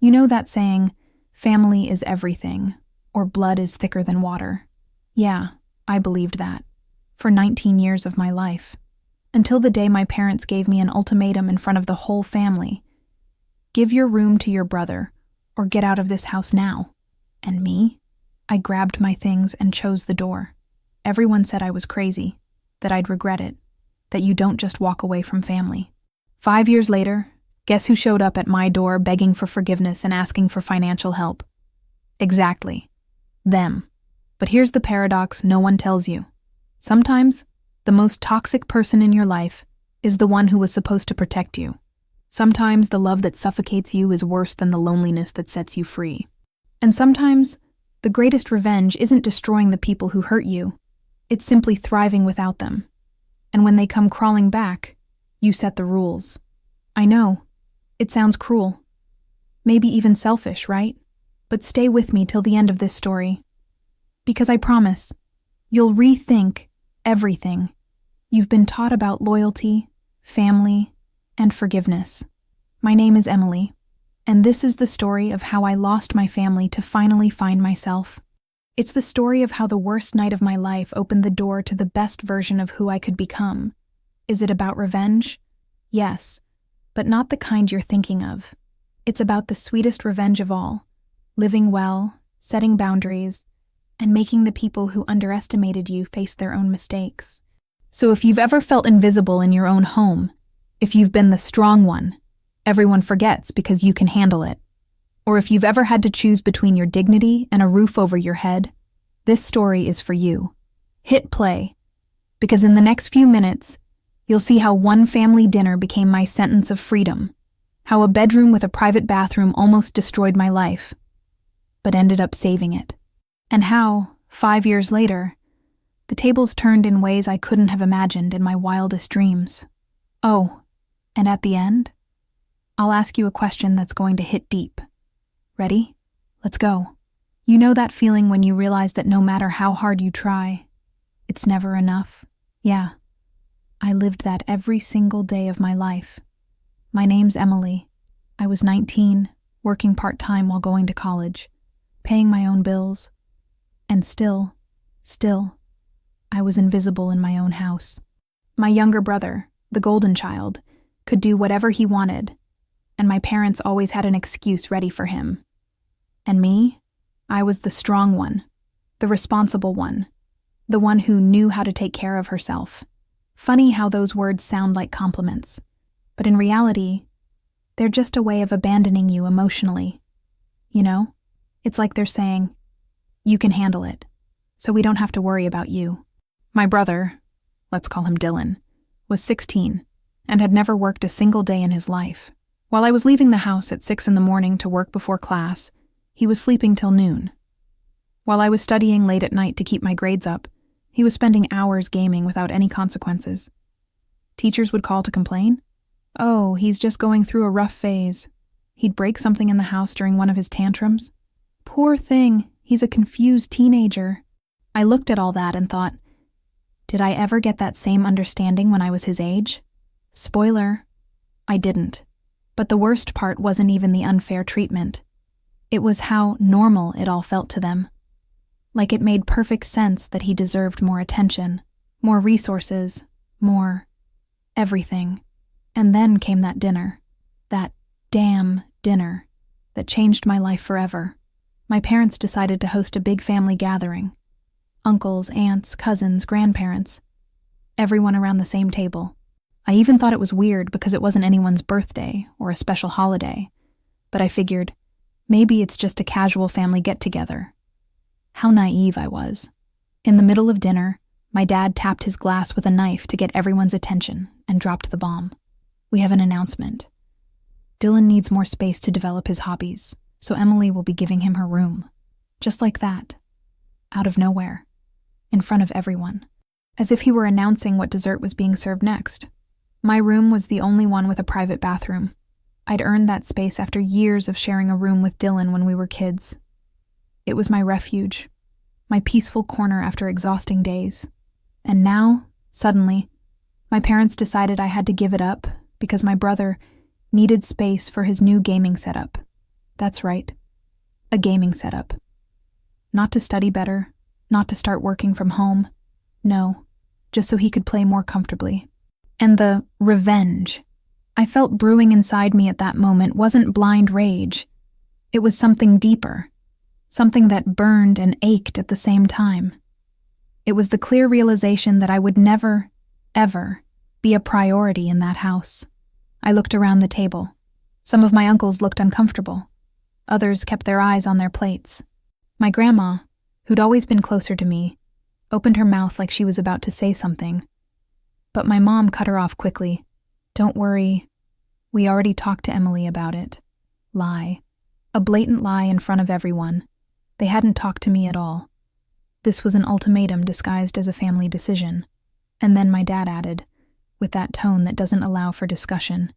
You know that saying, family is everything, or blood is thicker than water? Yeah, I believed that. For 19 years of my life. Until the day my parents gave me an ultimatum in front of the whole family. Give your room to your brother, or get out of this house now. And me? I grabbed my things and chose the door. Everyone said I was crazy, that I'd regret it, that you don't just walk away from family. 5 years later, guess who showed up at my door begging for forgiveness and asking for financial help? Exactly. Them. But here's the paradox no one tells you. Sometimes, the most toxic person in your life is the one who was supposed to protect you. Sometimes the love that suffocates you is worse than the loneliness that sets you free. And sometimes, the greatest revenge isn't destroying the people who hurt you. It's simply thriving without them. And when they come crawling back, you set the rules. I know, it sounds cruel. Maybe even selfish, right? But stay with me till the end of this story. Because I promise, you'll rethink everything you've been taught about loyalty, family, and forgiveness. My name is Emily, and this is the story of how I lost my family to finally find myself. It's the story of how the worst night of my life opened the door to the best version of who I could become. Is it about revenge? Yes, but not the kind you're thinking of. It's about the sweetest revenge of all, living well, setting boundaries, and making the people who underestimated you face their own mistakes. So if you've ever felt invisible in your own home, if you've been the strong one, everyone forgets because you can handle it. Or if you've ever had to choose between your dignity and a roof over your head, this story is for you. Hit play, because in the next few minutes, you'll see how one family dinner became my sentence of freedom, how a bedroom with a private bathroom almost destroyed my life, but ended up saving it, and how, 5 years later, the tables turned in ways I couldn't have imagined in my wildest dreams. Oh, and at the end, I'll ask you a question that's going to hit deep. Ready? Let's go. You know that feeling when you realize that no matter how hard you try, it's never enough? Yeah, I lived that every single day of my life. My name's Emily. I was 19, working part-time while going to college, paying my own bills, and still, I was invisible in my own house. My younger brother, the golden child, could do whatever he wanted, and my parents always had an excuse ready for him. And me? I was the strong one, the responsible one, the one who knew how to take care of herself. Funny how those words sound like compliments, but in reality, they're just a way of abandoning you emotionally. You know, it's like they're saying, you can handle it, so we don't have to worry about you. My brother, let's call him Dylan, was 16 and had never worked a single day in his life. While I was leaving the house at 6 a.m. to work before class, he was sleeping till noon. While I was studying late at night to keep my grades up, he was spending hours gaming without any consequences. Teachers would call to complain. Oh, he's just going through a rough phase. He'd break something in the house during one of his tantrums. Poor thing, he's a confused teenager. I looked at all that and thought, did I ever get that same understanding when I was his age? Spoiler, I didn't. But the worst part wasn't even the unfair treatment. It was how normal it all felt to them. Like it made perfect sense that he deserved more attention, more resources, more everything. And then came that dinner. That damn dinner that changed my life forever. My parents decided to host a big family gathering. Uncles, aunts, cousins, grandparents. Everyone around the same table. I even thought it was weird because it wasn't anyone's birthday or a special holiday. But I figured, maybe it's just a casual family get-together. How naive I was. In the middle of dinner, my dad tapped his glass with a knife to get everyone's attention and dropped the bomb. We have an announcement. Dylan needs more space to develop his hobbies, so Emily will be giving him her room. Just like that. Out of nowhere. In front of everyone. As if he were announcing what dessert was being served next. My room was the only one with a private bathroom. I'd earned that space after years of sharing a room with Dylan when we were kids. It was my refuge, my peaceful corner after exhausting days. And now, suddenly, my parents decided I had to give it up because my brother needed space for his new gaming setup. That's right. A gaming setup. Not to study better, not to start working from home. No, just so he could play more comfortably. And the revenge I felt brewing inside me at that moment wasn't blind rage. It was something deeper, something that burned and ached at the same time. It was the clear realization that I would never, ever be a priority in that house. I looked around the table. Some of my uncles looked uncomfortable. Others kept their eyes on their plates. My grandma, who'd always been closer to me, opened her mouth like she was about to say something. But my mom cut her off quickly. Don't worry. We already talked to Emily about it. Lie. A blatant lie in front of everyone. They hadn't talked to me at all. This was an ultimatum disguised as a family decision. And then my dad added, with that tone that doesn't allow for discussion,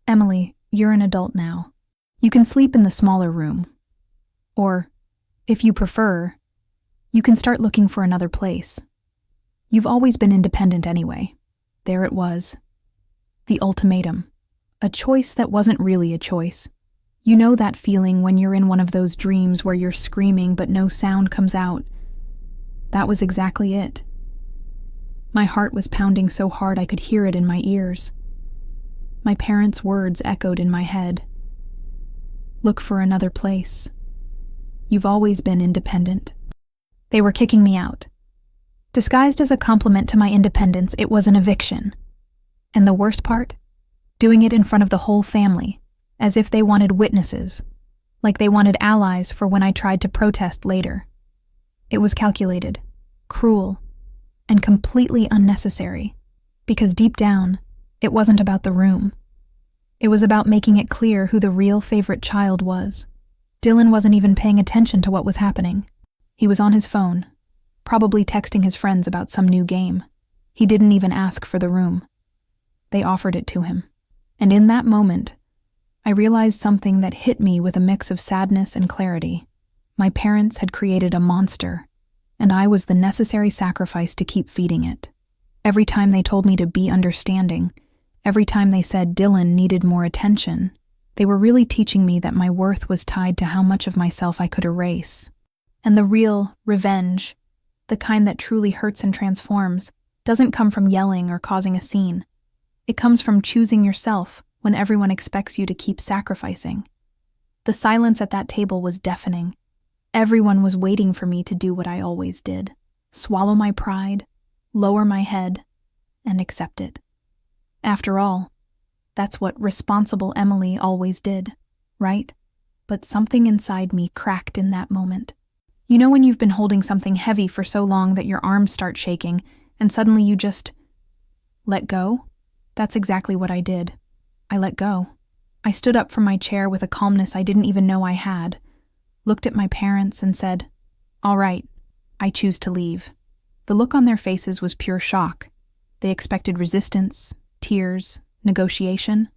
Emily, you're an adult now. You can sleep in the smaller room. Or, if you prefer, you can start looking for another place. You've always been independent anyway. There it was. The ultimatum. A choice that wasn't really a choice. You know that feeling when you're in one of those dreams where you're screaming but no sound comes out. That was exactly it. My heart was pounding so hard I could hear it in my ears. My parents' words echoed in my head. Look for another place. You've always been independent. They were kicking me out. Disguised as a compliment to my independence, it was an eviction. And the worst part? Doing it in front of the whole family, as if they wanted witnesses, like they wanted allies for when I tried to protest later. It was calculated, cruel, and completely unnecessary, because deep down, it wasn't about the room. It was about making it clear who the real favorite child was. Dylan wasn't even paying attention to what was happening. He was on his phone, probably texting his friends about some new game. He didn't even ask for the room. They offered it to him. And in that moment, I realized something that hit me with a mix of sadness and clarity. My parents had created a monster, and I was the necessary sacrifice to keep feeding it. Every time they told me to be understanding, every time they said Dylan needed more attention, they were really teaching me that my worth was tied to how much of myself I could erase. And the real revenge, the kind that truly hurts and transforms, doesn't come from yelling or causing a scene. It comes from choosing yourself when everyone expects you to keep sacrificing. The silence at that table was deafening. Everyone was waiting for me to do what I always did: swallow my pride, lower my head, and accept it. After all, that's what responsible Emily always did, right? But something inside me cracked in that moment. You know when you've been holding something heavy for so long that your arms start shaking, and suddenly you just let go? That's exactly what I did. I let go. I stood up from my chair with a calmness I didn't even know I had, looked at my parents and said, "All right, I choose to leave." The look on their faces was pure shock. They expected resistance, tears, negotiation,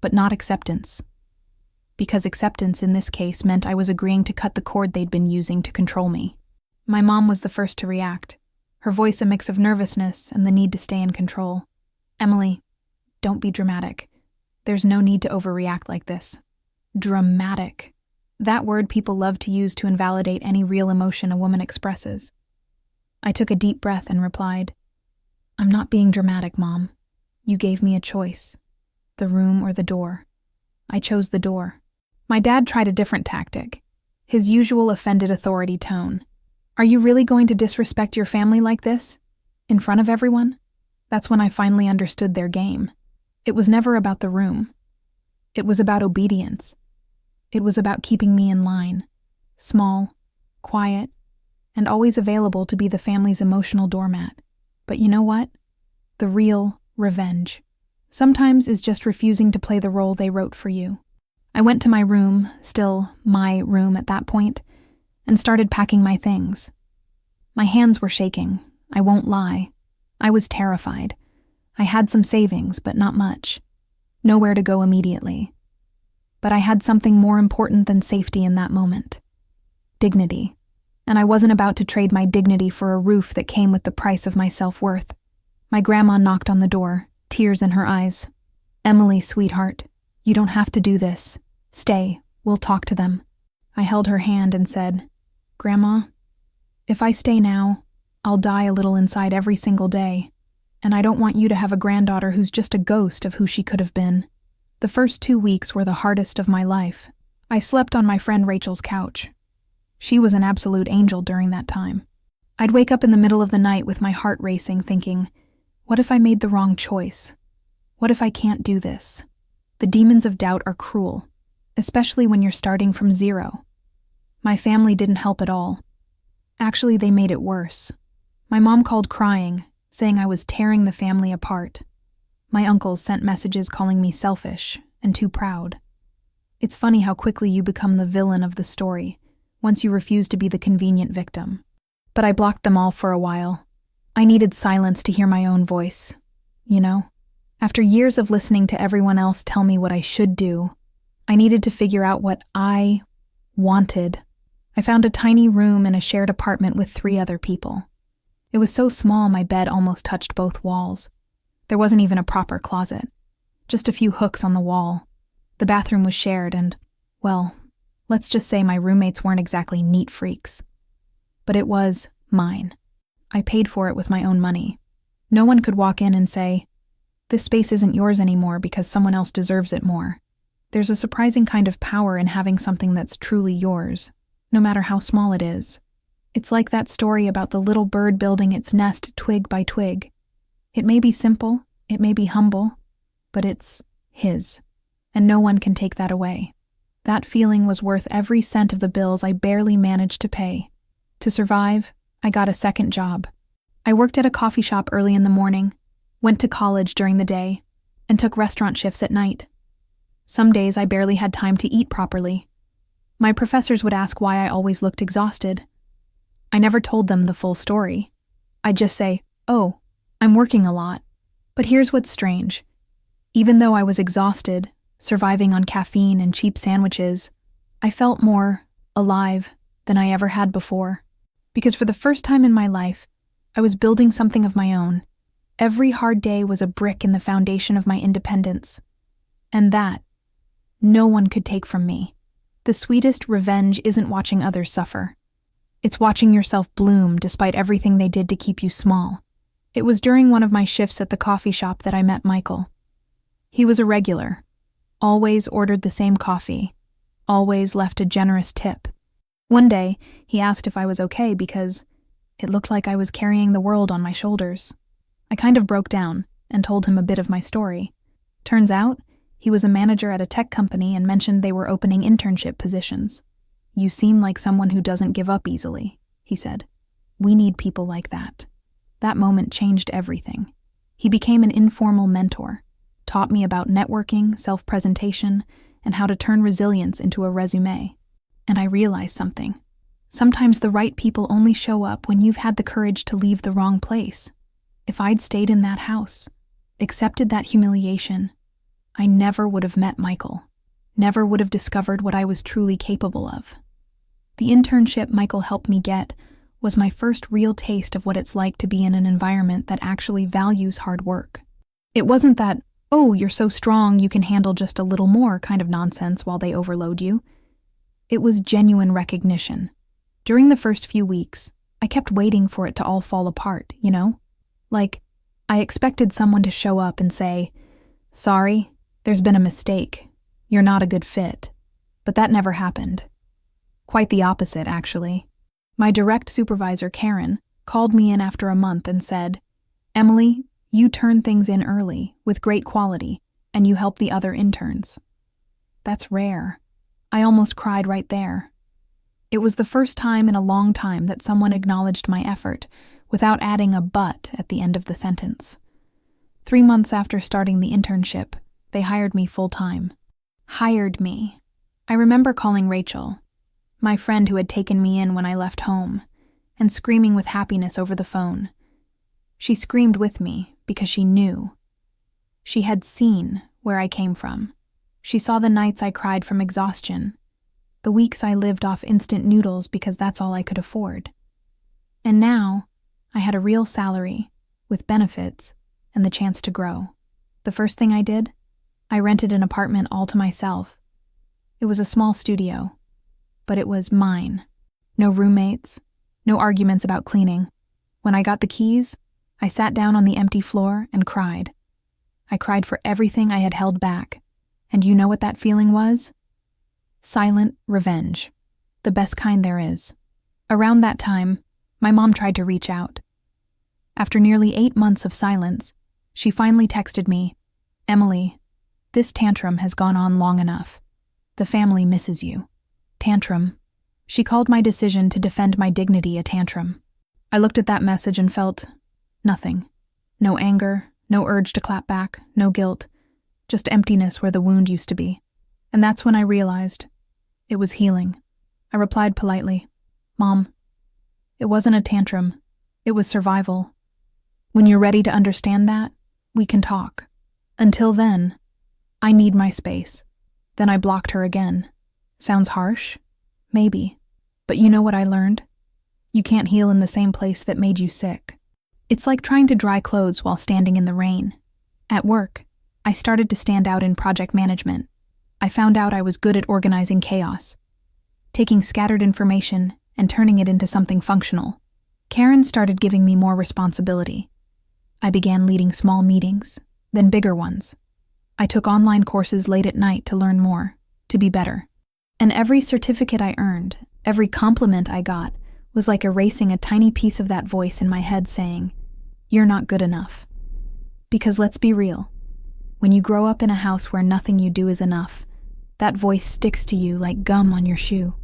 but not acceptance. Because acceptance in this case meant I was agreeing to cut the cord they'd been using to control me. My mom was the first to react, her voice a mix of nervousness and the need to stay in control. "Emily, don't be dramatic. There's no need to overreact like this." Dramatic. That word people love to use to invalidate any real emotion a woman expresses. I took a deep breath and replied, "I'm not being dramatic, Mom. You gave me a choice. The room or the door. I chose the door." My dad tried a different tactic, his usual offended authority tone. "Are you really going to disrespect your family like this? In front of everyone?" That's when I finally understood their game. It was never about the room. It was about obedience. It was about keeping me in line, small, quiet, and always available to be the family's emotional doormat. But you know what? The real revenge sometimes is just refusing to play the role they wrote for you. I went to my room, still my room at that point, and started packing my things. My hands were shaking, I won't lie. I was terrified. I had some savings, but not much. Nowhere to go immediately. But I had something more important than safety in that moment. Dignity. And I wasn't about to trade my dignity for a roof that came with the price of my self-worth. My grandma knocked on the door, tears in her eyes. "Emily, sweetheart, you don't have to do this. Stay. We'll talk to them." I held her hand and said, "Grandma, if I stay now, I'll die a little inside every single day, and I don't want you to have a granddaughter who's just a ghost of who she could have been." The first 2 weeks were the hardest of my life. I slept on my friend Rachel's couch. She was an absolute angel during that time. I'd wake up in the middle of the night with my heart racing, thinking, what if I made the wrong choice? What if I can't do this? The demons of doubt are cruel, especially when you're starting from zero. My family didn't help at all. Actually, they made it worse. My mom called crying, saying I was tearing the family apart. My uncles sent messages calling me selfish and too proud. It's funny how quickly you become the villain of the story once you refuse to be the convenient victim. But I blocked them all for a while. I needed silence to hear my own voice. You know, after years of listening to everyone else tell me what I should do, I needed to figure out what I wanted. I found a tiny room in a shared apartment with 3 other people. It was so small my bed almost touched both walls. There wasn't even a proper closet, just a few hooks on the wall. The bathroom was shared and, well, let's just say my roommates weren't exactly neat freaks. But it was mine. I paid for it with my own money. No one could walk in and say, "This space isn't yours anymore because someone else deserves it more." There's a surprising kind of power in having something that's truly yours, no matter how small it is. It's like that story about the little bird building its nest twig by twig. It may be simple, it may be humble, but it's his, and no one can take that away. That feeling was worth every cent of the bills I barely managed to pay. To survive, I got a second job. I worked at a coffee shop early in the morning, went to college during the day, and took restaurant shifts at night. Some days I barely had time to eat properly. My professors would ask why I always looked exhausted. I never told them the full story. I'd just say, "Oh, I'm working a lot." But here's what's strange. Even though I was exhausted, surviving on caffeine and cheap sandwiches, I felt more alive than I ever had before. Because for the first time in my life, I was building something of my own. Every hard day was a brick in the foundation of my independence. And that, no one could take from me. The sweetest revenge isn't watching others suffer. It's watching yourself bloom despite everything they did to keep you small. It was during one of my shifts at the coffee shop that I met Michael. He was a regular, always ordered the same coffee, always left a generous tip. One day, he asked if I was okay because it looked like I was carrying the world on my shoulders. I kind of broke down and told him a bit of my story. Turns out, he was a manager at a tech company and mentioned they were opening internship positions. "You seem like someone who doesn't give up easily," he said. "We need people like that." That moment changed everything. He became an informal mentor, taught me about networking, self-presentation, and how to turn resilience into a resume. And I realized something. Sometimes the right people only show up when you've had the courage to leave the wrong place. If I'd stayed in that house, accepted that humiliation, I never would have met Michael, never would have discovered what I was truly capable of. The internship Michael helped me get was my first real taste of what it's like to be in an environment that actually values hard work. It wasn't that, "Oh, you're so strong you can handle just a little more" kind of nonsense while they overload you. It was genuine recognition. During the first few weeks, I kept waiting for it to all fall apart, you know? Like, I expected someone to show up and say, "Sorry, there's been a mistake. You're not a good fit." But that never happened. Quite the opposite, actually. My direct supervisor, Karen, called me in after a month and said, "Emily, you turn things in early, with great quality, and you help the other interns." That's rare. I almost cried right there. It was the first time in a long time that someone acknowledged my effort without adding a "but" at the end of the sentence. 3 months after starting the internship, they hired me full-time. Hired me. I remember calling Rachel, my friend who had taken me in when I left home, and screaming with happiness over the phone. She screamed with me because she knew. She had seen where I came from. She saw the nights I cried from exhaustion, the weeks I lived off instant noodles because that's all I could afford. And now, I had a real salary, with benefits, and the chance to grow. The first thing I did, I rented an apartment all to myself. It was a small studio, but it was mine. No roommates, no arguments about cleaning. When I got the keys, I sat down on the empty floor and cried. I cried for everything I had held back, and you know what that feeling was? Silent revenge, the best kind there is. Around that time, my mom tried to reach out. After nearly 8 months of silence, she finally texted me, "Emily, this tantrum has gone on long enough. The family misses you." Tantrum. She called my decision to defend my dignity a tantrum. I looked at that message and felt nothing. No anger, no urge to clap back, no guilt, just emptiness where the wound used to be. And that's when I realized it was healing. I replied politely, "Mom, it wasn't a tantrum. It was survival. When you're ready to understand that, we can talk. Until then, I need my space." Then I blocked her again. Sounds harsh? Maybe. But you know what I learned? You can't heal in the same place that made you sick. It's like trying to dry clothes while standing in the rain. At work, I started to stand out in project management. I found out I was good at organizing chaos, taking scattered information and turning it into something functional. Karen started giving me more responsibility. I began leading small meetings, then bigger ones. I took online courses late at night to learn more, to be better. And every certificate I earned, every compliment I got, was like erasing a tiny piece of that voice in my head saying, "You're not good enough." Because let's be real, when you grow up in a house where nothing you do is enough, that voice sticks to you like gum on your shoe.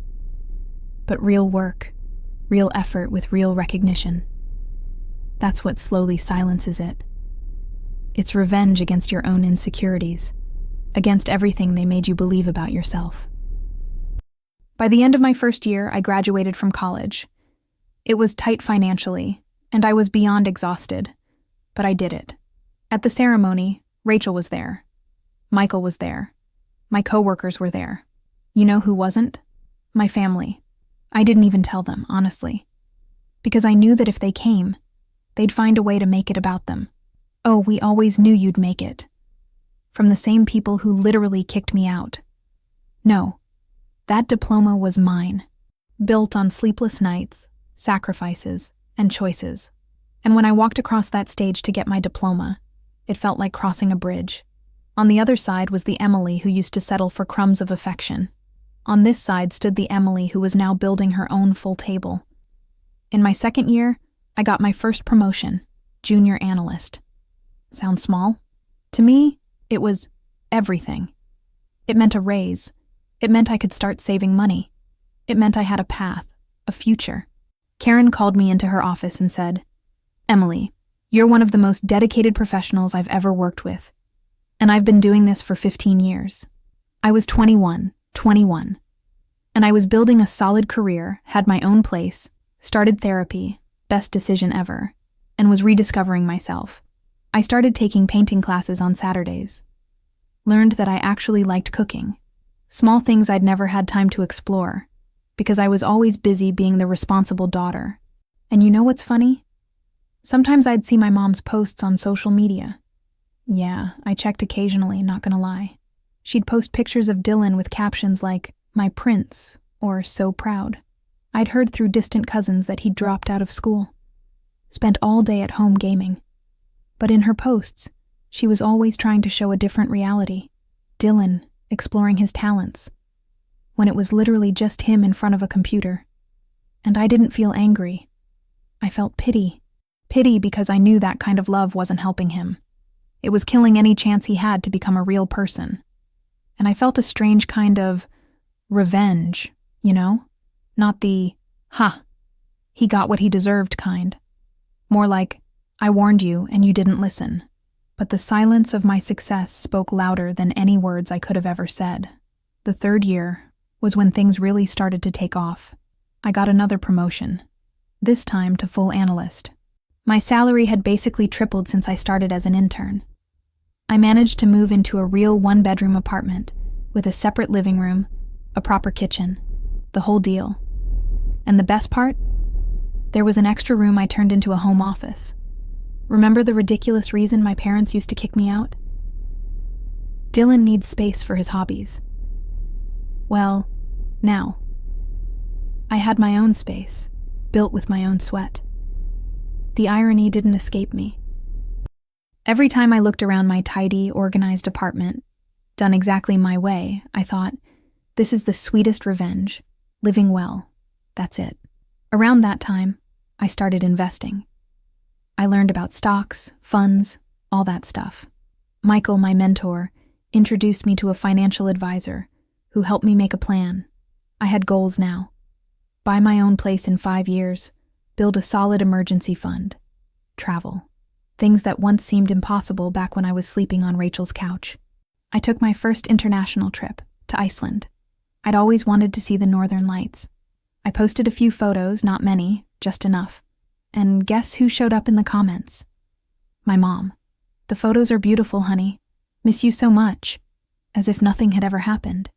But real work, real effort with real recognition, that's what slowly silences it. It's revenge against your own insecurities, against everything they made you believe about yourself. By the end of my first year, I graduated from college. It was tight financially, and I was beyond exhausted, but I did it. At the ceremony, Rachel was there. Michael was there. My coworkers were there. You know who wasn't? My family. I didn't even tell them, honestly, because I knew that if they came, they'd find a way to make it about them. "Oh, we always knew you'd make it." From the same people who literally kicked me out. No, that diploma was mine, built on sleepless nights, sacrifices, and choices. And when I walked across that stage to get my diploma, it felt like crossing a bridge. On the other side was the Emily who used to settle for crumbs of affection. On this side stood the Emily who was now building her own full table. In my second year, I got my first promotion, junior analyst. Sounds small? To me, it was everything. It meant a raise. It meant I could start saving money. It meant I had a path, a future. Karen called me into her office and said, "Emily, you're one of the most dedicated professionals I've ever worked with. And I've been doing this for 15 years. I was 21, and I was building a solid career, had my own place, started therapy, best decision ever, and was rediscovering myself. I started taking painting classes on Saturdays. Learned that I actually liked cooking. Small things I'd never had time to explore, because I was always busy being the responsible daughter. And you know what's funny? Sometimes I'd see my mom's posts on social media. Yeah, I checked occasionally, not gonna lie. She'd post pictures of Dylan with captions like, "My prince," or "So proud." I'd heard through distant cousins that he'd dropped out of school. Spent all day at home gaming. But in her posts, she was always trying to show a different reality. Dylan exploring his talents, when it was literally just him in front of a computer. And I didn't feel angry. I felt pity. Pity because I knew that kind of love wasn't helping him. It was killing any chance he had to become a real person. And I felt a strange kind of revenge, you know? Not the, he got what he deserved kind. More like, I warned you and you didn't listen. But the silence of my success spoke louder than any words I could have ever said. The third year was when things really started to take off. I got another promotion, this time to full analyst. My salary had basically tripled since I started as an intern. I managed to move into a real one-bedroom apartment with a separate living room, a proper kitchen, the whole deal. And the best part? There was an extra room I turned into a home office. Remember the ridiculous reason my parents used to kick me out? Dylan needs space for his hobbies. Well, now. I had my own space, built with my own sweat. The irony didn't escape me. Every time I looked around my tidy, organized apartment, done exactly my way, I thought, this is the sweetest revenge. Living well. That's it. Around that time, I started investing. I learned about stocks, funds, all that stuff. Michael, my mentor, introduced me to a financial advisor who helped me make a plan. I had goals now. Buy my own place in 5 years, build a solid emergency fund, travel. Things that once seemed impossible back when I was sleeping on Rachel's couch. I took my first international trip to Iceland. I'd always wanted to see the northern lights. I posted a few photos, not many, just enough. And guess who showed up in the comments? My mom. The photos are beautiful, honey. Miss you so much. As if nothing had ever happened.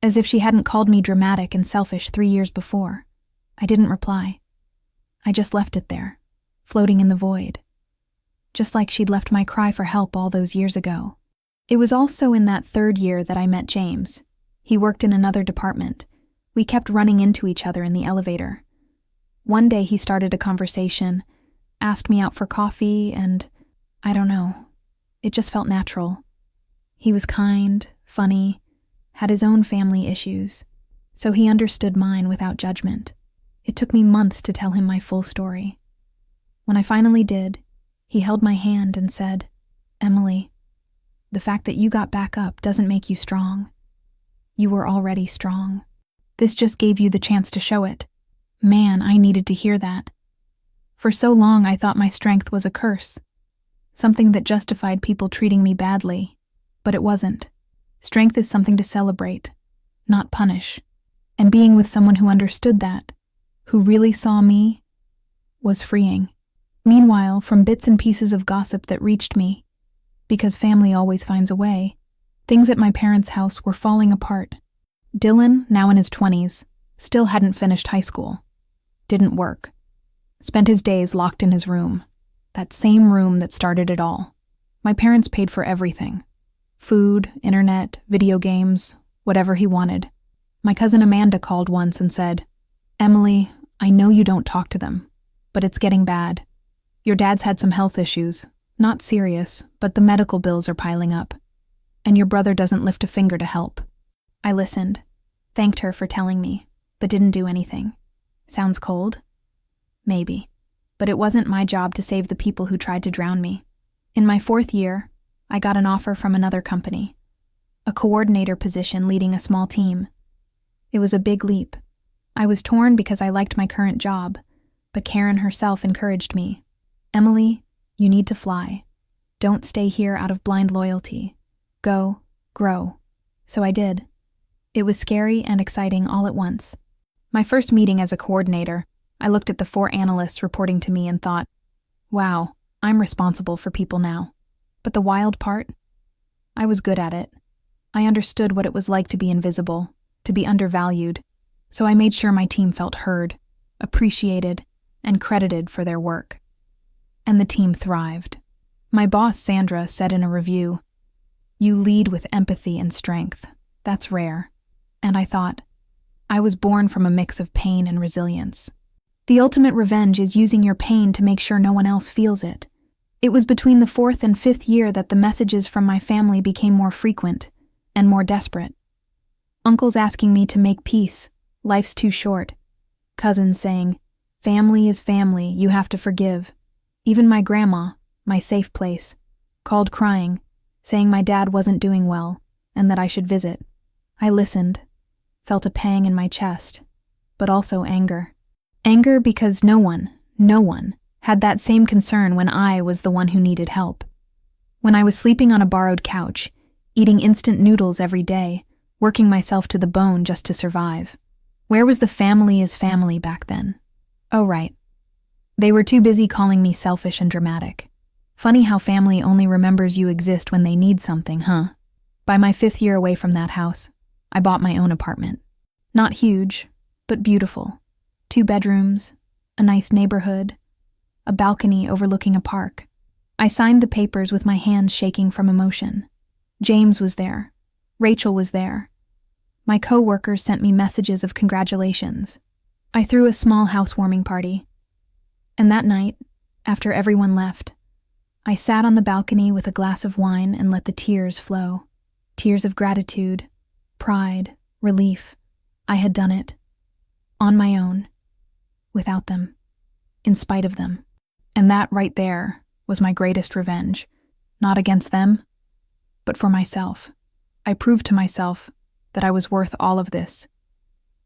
As if she hadn't called me dramatic and selfish 3 years before. I didn't reply. I just left it there, floating in the void. Just like she'd left my cry for help all those years ago. It was also in that 3rd year that I met James. He worked in another department. We kept running into each other in the elevator. One day he started a conversation, asked me out for coffee, and I don't know. It just felt natural. He was kind, funny, had his own family issues, so he understood mine without judgment. It took me months to tell him my full story. When I finally did, he held my hand and said, "Emily, the fact that you got back up doesn't make you strong. You were already strong. This just gave you the chance to show it." Man, I needed to hear that. For so long, I thought my strength was a curse, something that justified people treating me badly, but it wasn't. Strength is something to celebrate, not punish. And being with someone who understood that, who really saw me, was freeing. Meanwhile, from bits and pieces of gossip that reached me, because family always finds a way, things at my parents' house were falling apart. Dylan, now in his 20s, still hadn't finished high school. Didn't work. Spent his days locked in his room. That same room that started it all. My parents paid for everything. Food, internet, video games, whatever he wanted. My cousin Amanda called once and said, "Emily, I know you don't talk to them, but it's getting bad. Your dad's had some health issues. Not serious, but the medical bills are piling up. And your brother doesn't lift a finger to help." I listened, thanked her for telling me, but didn't do anything. Sounds cold? Maybe. But it wasn't my job to save the people who tried to drown me. In my 4th year, I got an offer from another company. A coordinator position leading a small team. It was a big leap. I was torn because I liked my current job, but Karen herself encouraged me. "Emily, you need to fly. Don't stay here out of blind loyalty. Go, grow." So I did. It was scary and exciting all at once. My first meeting as a coordinator, I looked at the 4 analysts reporting to me and thought, wow, I'm responsible for people now. But the wild part? I was good at it. I understood what it was like to be invisible, to be undervalued, so I made sure my team felt heard, appreciated, and credited for their work. And the team thrived. My boss, Sandra, said in a review, "You lead with empathy and strength. That's rare." And I thought, I was born from a mix of pain and resilience. The ultimate revenge is using your pain to make sure no one else feels it. It was between the 4th and 5th year that the messages from my family became more frequent and more desperate. Uncles asking me to make peace, life's too short. Cousins saying, "Family is family, you have to forgive." Even my grandma, my safe place, called crying, saying my dad wasn't doing well and that I should visit. I listened, felt a pang in my chest, but also anger. Anger because no one had that same concern when I was the one who needed help. When I was sleeping on a borrowed couch, eating instant noodles every day, working myself to the bone just to survive. Where was the family is family back then? Oh, right. They were too busy calling me selfish and dramatic. Funny how family only remembers you exist when they need something, huh? By my 5th year away from that house, I bought my own apartment. Not huge, but beautiful. 2 bedrooms, a nice neighborhood, a balcony overlooking a park. I signed the papers with my hands shaking from emotion. James was there. Rachel was there. My co-workers sent me messages of congratulations. I threw a small housewarming party. And that night, after everyone left, I sat on the balcony with a glass of wine and let the tears flow. Tears of gratitude, pride, relief. I had done it. On my own. Without them. In spite of them. And that right there was my greatest revenge. Not against them, but for myself. I proved to myself that I was worth all of this.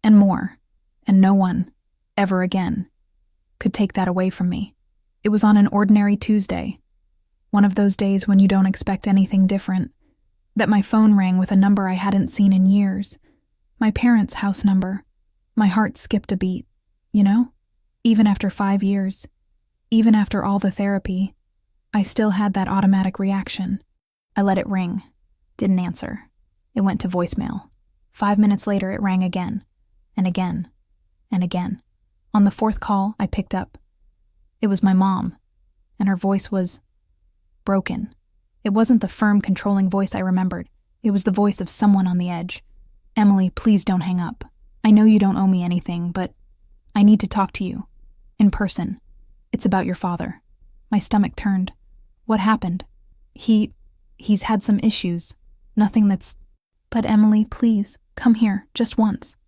And more. And no one, ever again, could take that away from me. It was on an ordinary Tuesday. One of those days when you don't expect anything different. That my phone rang with a number I hadn't seen in years. My parents' house number. My heart skipped a beat, you know? Even after 5 years. Even after all the therapy, I still had that automatic reaction. I let it ring. Didn't answer. It went to voicemail. 5 minutes later, it rang again. And again. And again. On the 4th call, I picked up. It was my mom. And her voice was broken. It wasn't the firm, controlling voice I remembered. It was the voice of someone on the edge. Emily, please don't hang up. I know you don't owe me anything, but I need to talk to you. In person. It's about your father. My stomach turned. What happened? He's had some issues. Nothing that's... But Emily, please, come here, just once.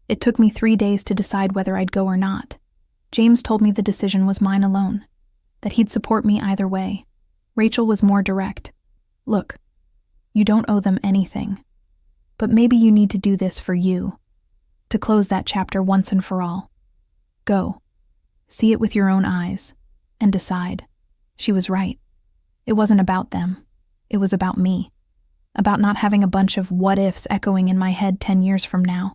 It took me 3 days to decide whether I'd go or not. James told me the decision was mine alone. That he'd support me either way. Rachel was more direct. Look, you don't owe them anything. But maybe you need to do this for you. To close that chapter once and for all. Go. See it with your own eyes. And decide. She was right. It wasn't about them. It was about me. About not having a bunch of what-ifs echoing in my head 10 years from now.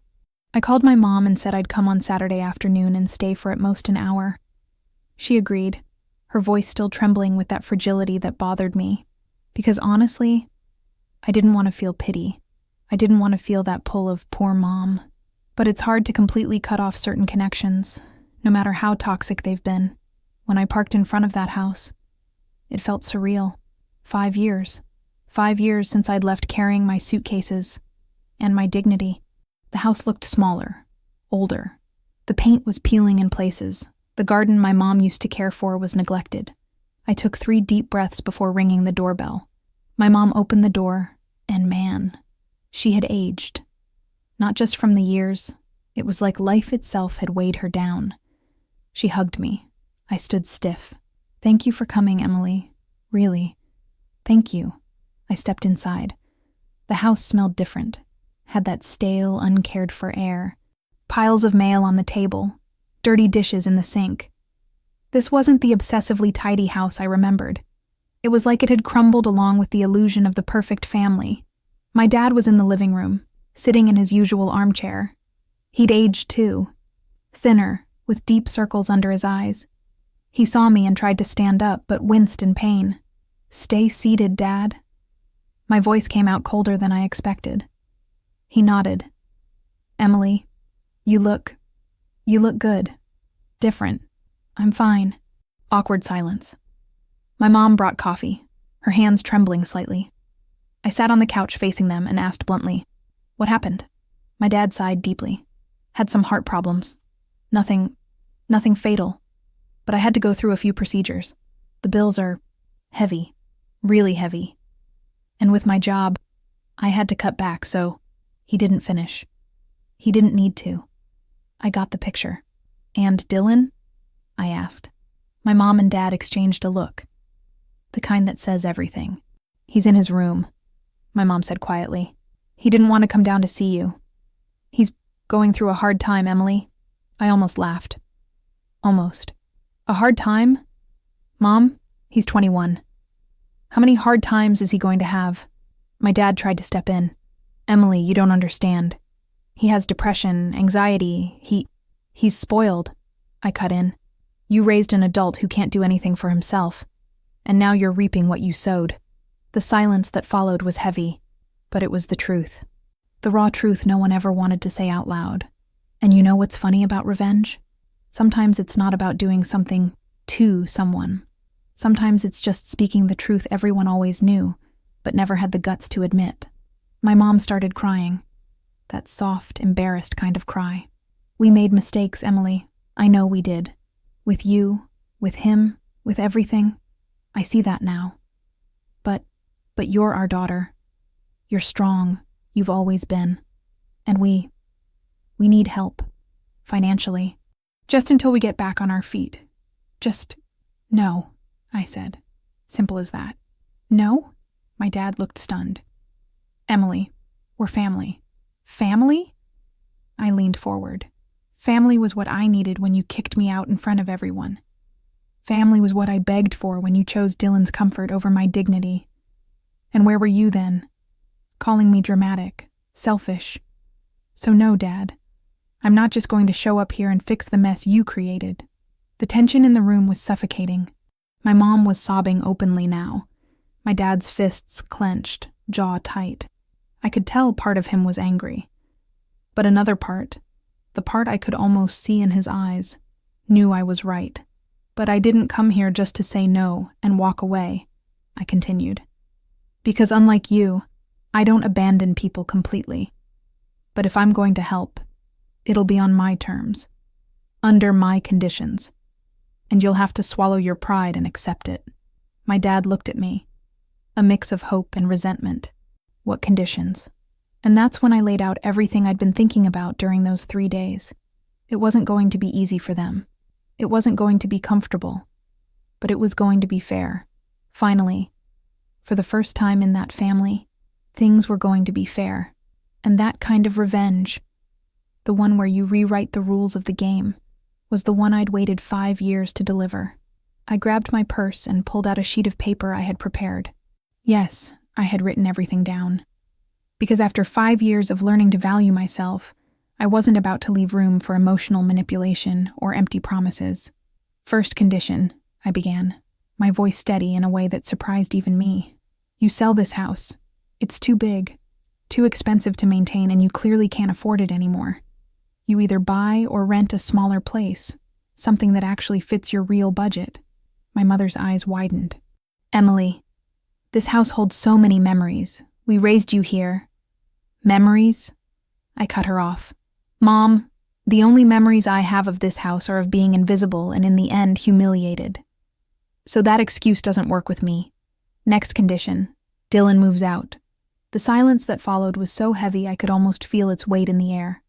I called my mom and said I'd come on Saturday afternoon and stay for at most an hour. She agreed, her voice still trembling with that fragility that bothered me. Because honestly, I didn't want to feel pity. I didn't want to feel that pull of poor mom. But it's hard to completely cut off certain connections, no matter how toxic they've been. When I parked in front of that house, it felt surreal. 5 years. 5 years since I'd left carrying my suitcases and my dignity. The house looked smaller, older. The paint was peeling in places. The garden my mom used to care for was neglected. I took 3 deep breaths before ringing the doorbell. My mom opened the door, and man, she had aged. Not just from the years, it was like life itself had weighed her down. She hugged me. I stood stiff. Thank you for coming, Emily. Really. Thank you. I stepped inside. The house smelled different. Had that stale, uncared-for air. Piles of mail on the table. Dirty dishes in the sink. This wasn't the obsessively tidy house I remembered. It was like it had crumbled along with the illusion of the perfect family. My dad was in the living room, sitting in his usual armchair. He'd aged too. Thinner, with deep circles under his eyes. He saw me and tried to stand up, but winced in pain. Stay seated, Dad. My voice came out colder than I expected. He nodded. Emily, you look good. Different. I'm fine. Awkward silence. My mom brought coffee, her hands trembling slightly. I sat on the couch facing them and asked bluntly, what happened? My dad sighed deeply. Had some heart problems. Nothing fatal. But I had to go through a few procedures. The bills are heavy. Really heavy. And with my job, I had to cut back, so he didn't finish. He didn't need to. I got the picture. And Dylan? I asked. My mom and dad exchanged a look. The kind that says everything. He's in his room, my mom said quietly. He didn't want to come down to see you. He's going through a hard time, Emily. I almost laughed. Almost. A hard time? Mom, he's 21. How many hard times is he going to have? My dad tried to step in. Emily, you don't understand. He has depression, anxiety, he's spoiled. I cut in. You raised an adult who can't do anything for himself. And now you're reaping what you sowed. The silence that followed was heavy, but it was the truth. The raw truth no one ever wanted to say out loud. And you know what's funny about revenge? Sometimes it's not about doing something to someone. Sometimes it's just speaking the truth everyone always knew, but never had the guts to admit. My mom started crying. that soft, embarrassed kind of cry. We made mistakes, Emily. I know we did. With you, with him, with everything. I see that now. But you're our daughter. You're strong. You've always been. And we need help. Financially. Just until we get back on our feet. No, I said. Simple as that. No? My dad looked stunned. Emily, we're family. Family? I leaned forward. Family was what I needed when you kicked me out in front of everyone. Family was what I begged for when you chose Dylan's comfort over my dignity. And where were you then? Calling me dramatic, selfish. So no, Dad. I'm not just going to show up here and fix the mess you created. The tension in the room was suffocating. My mom was sobbing openly now. My dad's fists clenched, jaw tight. I could tell part of him was angry. But another part, the part I could almost see in his eyes, knew I was right. But I didn't come here just to say no and walk away, I continued. Because unlike you, I don't abandon people completely. But if I'm going to help, it'll be on my terms, under my conditions. And you'll have to swallow your pride and accept it. My dad looked at me, a mix of hope and resentment. What conditions? And that's when I laid out everything I'd been thinking about during those 3 days. It wasn't going to be easy for them. It wasn't going to be comfortable. But it was going to be fair. Finally, for the first time in that family, things were going to be fair. And that kind of revenge, the one where you rewrite the rules of the game, was the one I'd waited 5 years to deliver. I grabbed my purse and pulled out a sheet of paper I had prepared. Yes, I had written everything down. Because after 5 years of learning to value myself, I wasn't about to leave room for emotional manipulation or empty promises. First condition, I began, my voice steady in a way that surprised even me. You sell this house. It's too big, too expensive to maintain, and you clearly can't afford it anymore. You either buy or rent a smaller place, something that actually fits your real budget. My mother's eyes widened. Emily, this house holds so many memories. We raised you here. Memories? I cut her off. Mom, the only memories I have of this house are of being invisible and in the end humiliated. So that excuse doesn't work with me. Next condition, Dylan moves out. The silence that followed was so heavy I could almost feel its weight in the air.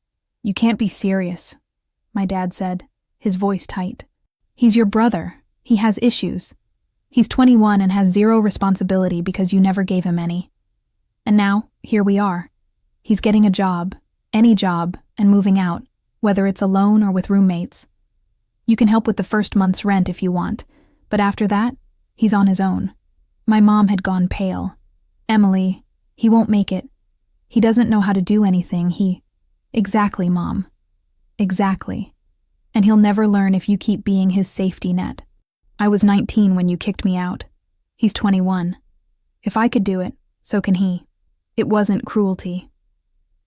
You can't be serious, my dad said, his voice tight. He's your brother. He has issues. He's 21 and has zero responsibility because you never gave him any. And now, here we are. He's getting a job, any job, and moving out, whether it's alone or with roommates. You can help with the first month's rent if you want, but after that, he's on his own. My mom had gone pale. Emily, he won't make it. He doesn't know how to do anything. Exactly, Mom. Exactly. And he'll never learn if you keep being his safety net. I was 19 when you kicked me out. He's 21. If I could do it, so can he. It wasn't cruelty.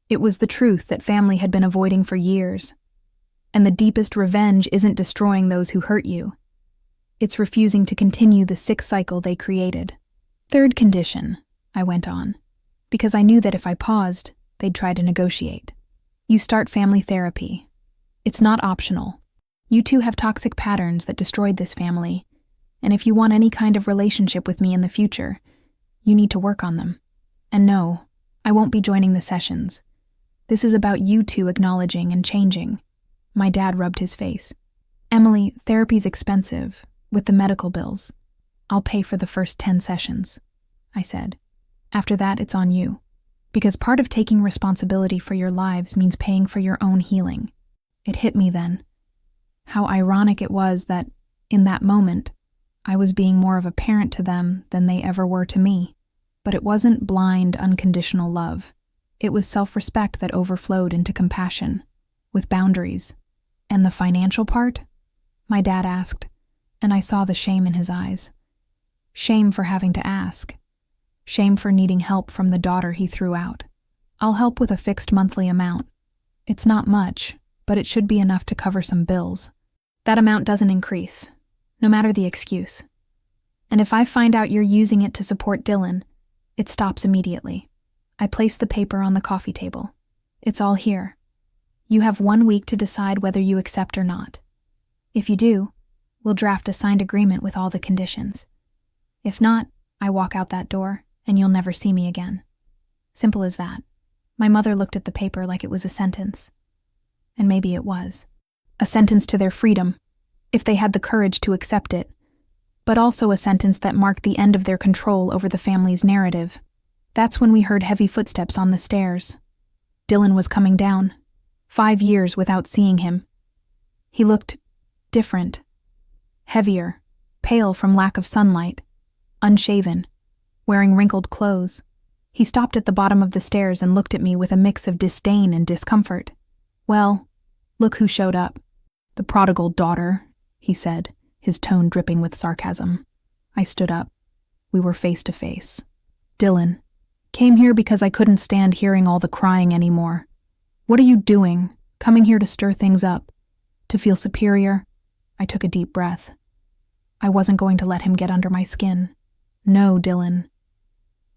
It was the truth that family had been avoiding for years. And the deepest revenge isn't destroying those who hurt you. It's refusing to continue the sick cycle they created. Third condition, I went on, because I knew that if I paused, they'd try to negotiate. You start family therapy. It's not optional. You two have toxic patterns that destroyed this family, and if you want any kind of relationship with me in the future, you need to work on them. And no, I won't be joining the sessions. This is about you two acknowledging and changing. My dad rubbed his face. Emily, therapy's expensive, with the medical bills. I'll pay for the first 10 sessions, I said. After that, it's on you. Because part of taking responsibility for your lives means paying for your own healing. It hit me then. How ironic it was that, in that moment, I was being more of a parent to them than they ever were to me. But it wasn't blind, unconditional love. It was self-respect that overflowed into compassion, with boundaries. And the financial part? My dad asked, and I saw the shame in his eyes. Shame for having to ask. Shame for needing help from the daughter he threw out. I'll help with a fixed monthly amount. It's not much, but it should be enough to cover some bills. That amount doesn't increase, no matter the excuse. And if I find out you're using it to support Dylan, it stops immediately. I placed the paper on the coffee table. It's all here. You have 1 week to decide whether you accept or not. If you do, we'll draft a signed agreement with all the conditions. If not, I walk out that door, and you'll never see me again. Simple as that. My mother looked at the paper like it was a sentence. And maybe it was. A sentence to their freedom, if they had the courage to accept it, but also a sentence that marked the end of their control over the family's narrative. That's when we heard heavy footsteps on the stairs. Dylan was coming down, 5 years without seeing him. He looked different, heavier, pale from lack of sunlight, unshaven, wearing wrinkled clothes. He stopped at the bottom of the stairs and looked at me with a mix of disdain and discomfort. "Well, look who showed up. The prodigal daughter," he said, his tone dripping with sarcasm. I stood up. We were face to face. "Dylan, came here because I couldn't stand hearing all the crying anymore. What are you doing, coming here to stir things up? To feel superior?" I took a deep breath. I wasn't going to let him get under my skin. "No, Dylan.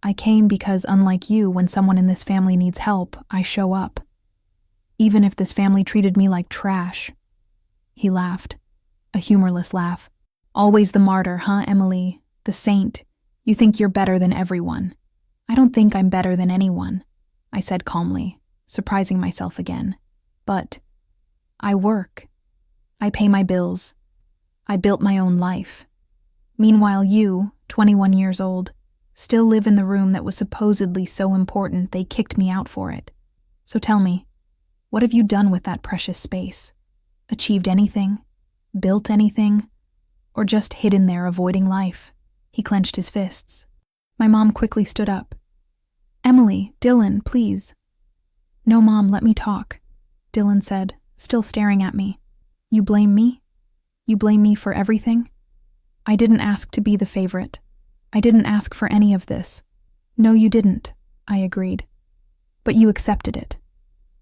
I came because, unlike you, when someone in this family needs help, I show up. Even if this family treated me like trash." He laughed, a humorless laugh. "Always the martyr, huh, Emily? The saint. You think you're better than everyone." "I don't think I'm better than anyone," I said calmly, surprising myself again. "But I work. I pay my bills. I built my own life. Meanwhile, you, 21 years old, still live in the room that was supposedly so important they kicked me out for it. So tell me, what have you done with that precious space? Achieved anything? Built anything? Or just hidden there avoiding life?" He clenched his fists. My mom quickly stood up. "Emily, Dylan, please." "No, Mom, let me talk," Dylan said, still staring at me. "You blame me? You blame me for everything? I didn't ask to be the favorite. I didn't ask for any of this." "No, you didn't," I agreed. "But you accepted it.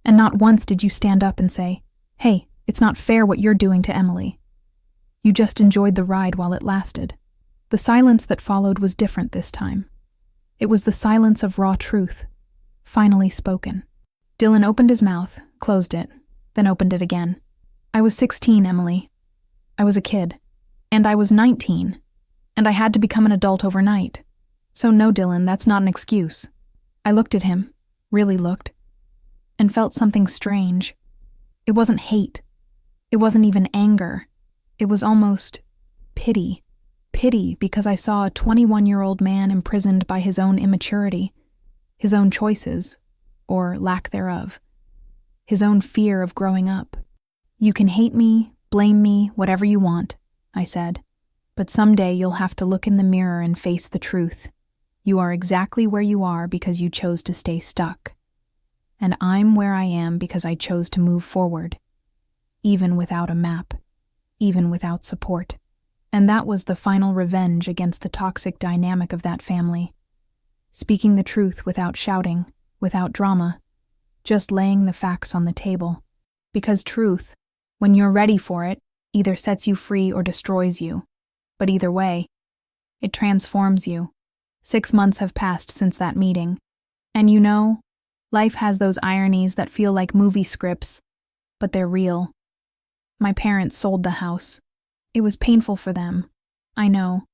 And not once did you stand up and say, 'Hey, it's not fair what you're doing to Emily.' You just enjoyed the ride while it lasted." The silence that followed was different this time. It was the silence of raw truth, finally spoken. Dylan opened his mouth, closed it, then opened it again. "I was 16, Emily. I was a kid. And I was 19. And I had to become an adult overnight. So no, Dylan, that's not an excuse." I looked at him, really looked, and felt something strange. It wasn't hate. It wasn't even anger. It was almost pity. Pity because I saw a 21-year-old man imprisoned by his own immaturity, his own choices, or lack thereof, his own fear of growing up. "You can hate me, blame me, whatever you want," I said. "But someday you'll have to look in the mirror and face the truth. You are exactly where you are because you chose to stay stuck. And I'm where I am because I chose to move forward, even without a map, even without support." And that was the final revenge against the toxic dynamic of that family. Speaking the truth without shouting, without drama, just laying the facts on the table. Because truth, when you're ready for it, either sets you free or destroys you. But either way, it transforms you. 6 months have passed since that meeting. And you know, life has those ironies that feel like movie scripts, but they're real. My parents sold the house. It was painful for them, I know,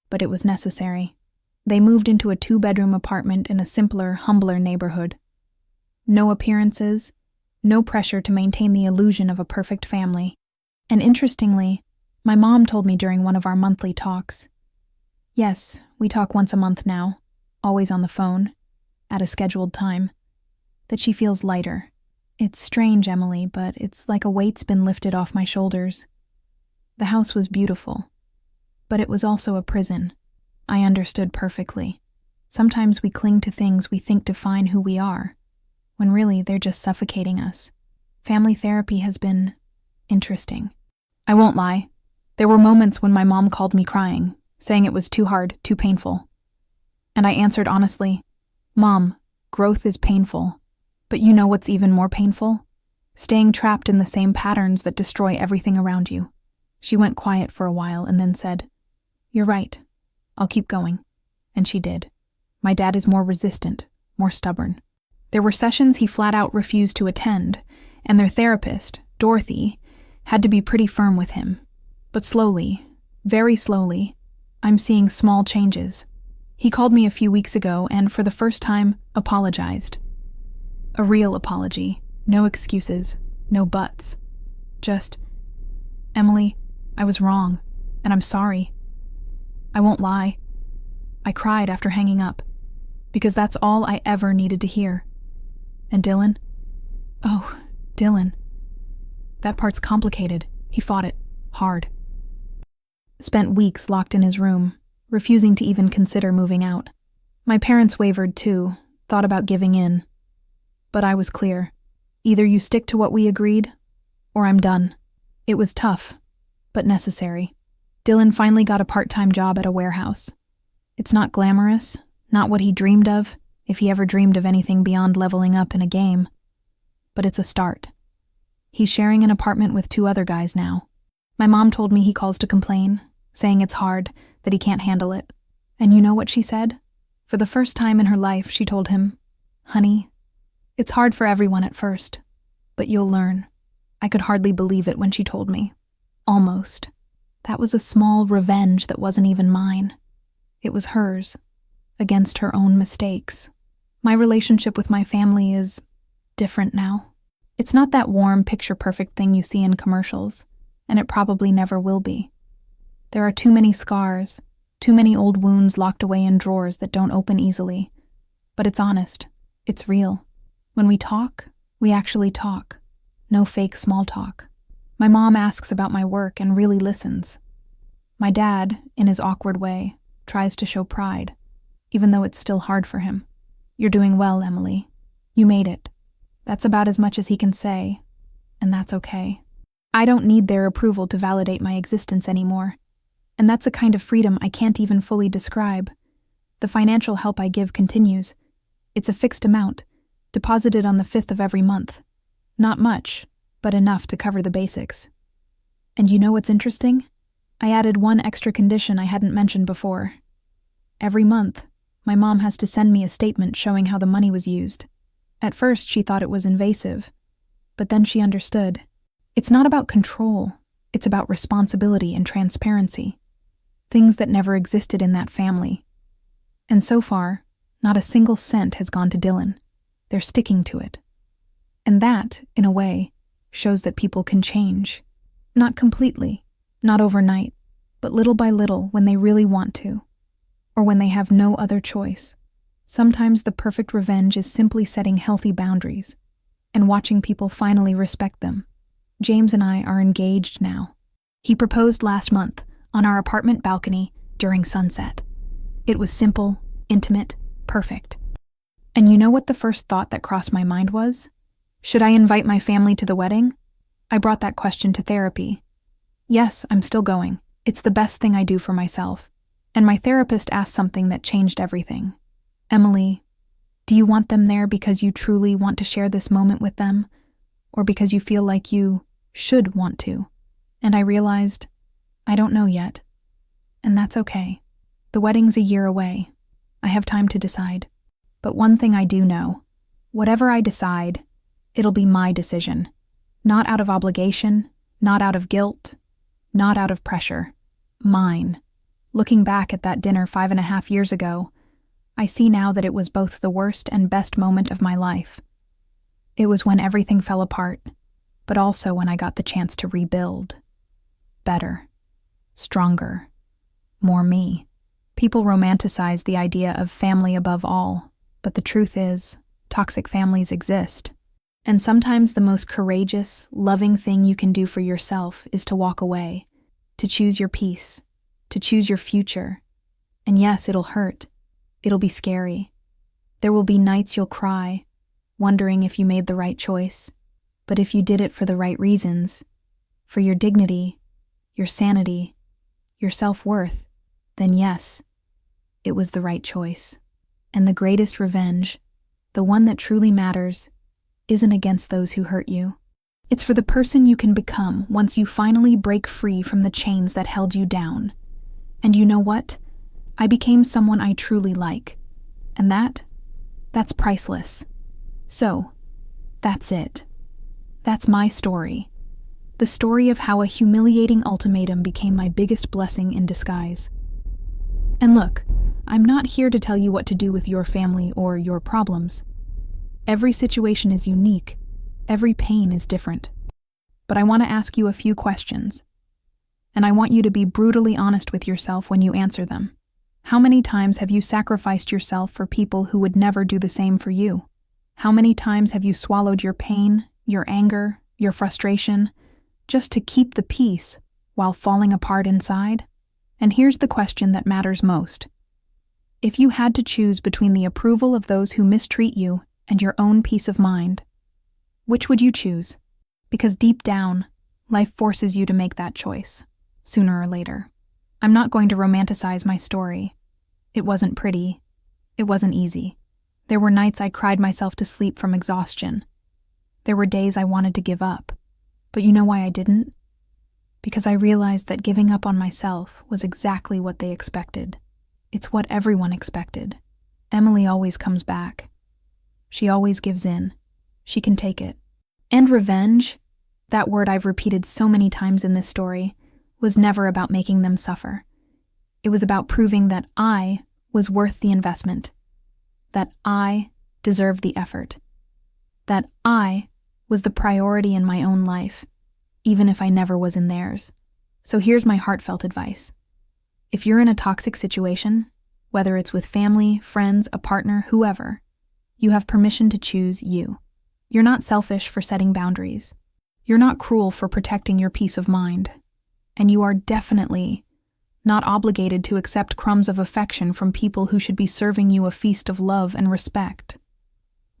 but it was necessary. They moved into a 2-bedroom apartment in a simpler, humbler neighborhood. No appearances, no pressure to maintain the illusion of a perfect family. And interestingly, my mom told me during one of our monthly talks. Yes, we talk once a month now, always on the phone, at a scheduled time, that she feels lighter. It's strange, Emily, but it's like a weight's been lifted off my shoulders. The house was beautiful, but it was also a prison. I understood perfectly. Sometimes we cling to things we think define who we are, when really they're just suffocating us. Family therapy has been interesting. I won't lie. There were moments when my mom called me crying, saying it was too hard, too painful. And I answered honestly, "Mom, growth is painful. But you know what's even more painful? Staying trapped in the same patterns that destroy everything around you." She went quiet for a while and then said, "You're right. I'll keep going." And she did. My dad is more resistant, more stubborn. There were sessions he flat out refused to attend, and their therapist, Dorothy, had to be pretty firm with him. But slowly, very slowly, I'm seeing small changes. He called me a few weeks ago and, for the first time, apologized. A real apology. No excuses. No buts. Just, "Emily, I was wrong, and I'm sorry. I won't lie. I cried after hanging up, because that's all I ever needed to hear. And Dylan? Oh, Dylan. That part's complicated. He fought it. Hard. Spent weeks locked in his room, refusing to even consider moving out. My parents wavered too, thought about giving in. But I was clear. Either you stick to what we agreed, or I'm done." It was tough, but necessary. Dylan finally got a part-time job at a warehouse. It's not glamorous, not what he dreamed of, if he ever dreamed of anything beyond leveling up in a game. But it's a start. He's sharing an apartment with 2 other guys now. My mom told me he calls to complain, saying it's hard, that he can't handle it. And you know what she said? For the first time in her life, she told him, "Honey, it's hard for everyone at first, but you'll learn." I could hardly believe it when she told me. Almost. That was a small revenge that wasn't even mine. It was hers, against her own mistakes. My relationship with my family is different now. It's not that warm, picture-perfect thing you see in commercials, and it probably never will be. There are too many scars, too many old wounds locked away in drawers that don't open easily. But it's honest. It's real. When we talk, we actually talk. No fake small talk. My mom asks about my work and really listens. My dad, in his awkward way, tries to show pride, even though it's still hard for him. "You're doing well, Emily. You made it." That's about as much as he can say, and that's okay. I don't need their approval to validate my existence anymore, and that's a kind of freedom I can't even fully describe. The financial help I give continues. It's a fixed amount, deposited on the 5th of every month. Not much, but enough to cover the basics. And you know what's interesting? I added one extra condition I hadn't mentioned before. Every month, my mom has to send me a statement showing how the money was used. At first, she thought it was invasive, but then she understood. It's not about control, it's about responsibility and transparency. Things that never existed in that family. And so far, not a single cent has gone to Dylan. They're sticking to it. And that, in a way, shows that people can change. Not completely, not overnight, but little by little when they really want to, or when they have no other choice. Sometimes the perfect revenge is simply setting healthy boundaries and watching people finally respect them. James and I are engaged now. He proposed last month on our apartment balcony during sunset. It was simple, intimate, perfect. And you know what the first thought that crossed my mind was? Should I invite my family to the wedding? I brought that question to therapy. Yes, I'm still going. It's the best thing I do for myself. And my therapist asked something that changed everything. "Emily, do you want them there because you truly want to share this moment with them, or because you feel like you should want to?" And I realized, I don't know yet. And that's okay. The wedding's a year away. I have time to decide. But one thing I do know, whatever I decide, it'll be my decision. Not out of obligation, not out of guilt, not out of pressure. Mine. Looking back at that dinner 5.5 years ago, I see now that it was both the worst and best moment of my life. It was when everything fell apart, but also when I got the chance to rebuild. Better. Stronger. More me. People romanticize the idea of family above all, but the truth is, toxic families exist. And sometimes the most courageous, loving thing you can do for yourself is to walk away, to choose your peace, to choose your future. And yes, it'll hurt. It'll be scary. There will be nights you'll cry, wondering if you made the right choice. But if you did it for the right reasons, for your dignity, your sanity, your self-worth, then yes, it was the right choice. And the greatest revenge, the one that truly matters, isn't against those who hurt you. It's for the person you can become once you finally break free from the chains that held you down. And you know what? I became someone I truly like. And that's priceless. So, that's it. That's my story. The story of how a humiliating ultimatum became my biggest blessing in disguise. And look, I'm not here to tell you what to do with your family or your problems. Every situation is unique. Every pain is different. But I want to ask you a few questions. And I want you to be brutally honest with yourself when you answer them. How many times have you sacrificed yourself for people who would never do the same for you? How many times have you swallowed your pain, your anger, your frustration, just to keep the peace while falling apart inside? And here's the question that matters most. If you had to choose between the approval of those who mistreat you and your own peace of mind, which would you choose? Because deep down, life forces you to make that choice, sooner or later. I'm not going to romanticize my story. It wasn't pretty. It wasn't easy. There were nights I cried myself to sleep from exhaustion. There were days I wanted to give up. But you know why I didn't? Because I realized that giving up on myself was exactly what they expected. It's what everyone expected. Emily always comes back. She always gives in. She can take it. And revenge, that word I've repeated so many times in this story, was never about making them suffer. It was about proving that I was worth the investment, that I deserved the effort, that I was the priority in my own life, even if I never was in theirs. So here's my heartfelt advice. If you're in a toxic situation, whether it's with family, friends, a partner, whoever, you have permission to choose you. You're not selfish for setting boundaries. You're not cruel for protecting your peace of mind. And you are definitely not obligated to accept crumbs of affection from people who should be serving you a feast of love and respect.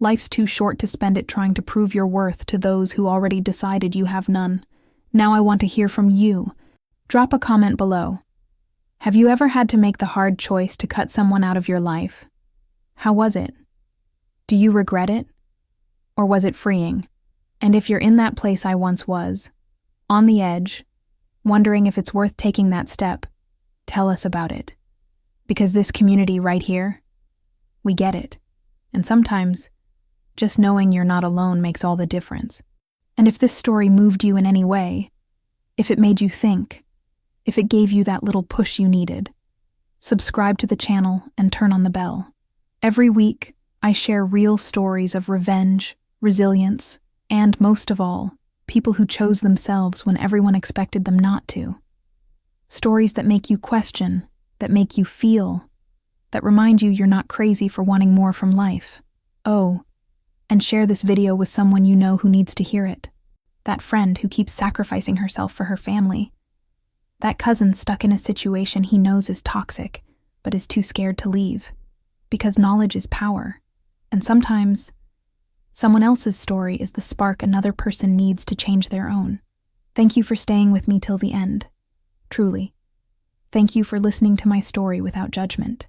Life's too short to spend it trying to prove your worth to those who already decided you have none. Now I want to hear from you. Drop a comment below. Have you ever had to make the hard choice to cut someone out of your life? How was it? Do you regret it? Or was it freeing? And if you're in that place I once was, on the edge, wondering if it's worth taking that step, tell us about it. Because this community right here, we get it. And sometimes, just knowing you're not alone makes all the difference. And if this story moved you in any way, if it made you think, if it gave you that little push you needed, subscribe to the channel and turn on the bell. Every week, I share real stories of revenge, resilience, and most of all, people who chose themselves when everyone expected them not to. Stories that make you question, that make you feel, that remind you you're not crazy for wanting more from life. Oh, and share this video with someone you know who needs to hear it. That friend who keeps sacrificing herself for her family. That cousin stuck in a situation he knows is toxic, but is too scared to leave. Because knowledge is power. And sometimes, someone else's story is the spark another person needs to change their own. Thank you for staying with me till the end. Truly. Thank you for listening to my story without judgment.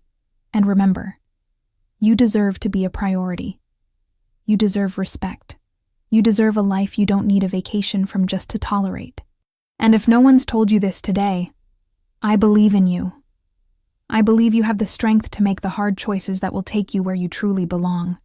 And remember, you deserve to be a priority. You deserve respect. You deserve a life you don't need a vacation from just to tolerate. And if no one's told you this today, I believe in you. I believe you have the strength to make the hard choices that will take you where you truly belong.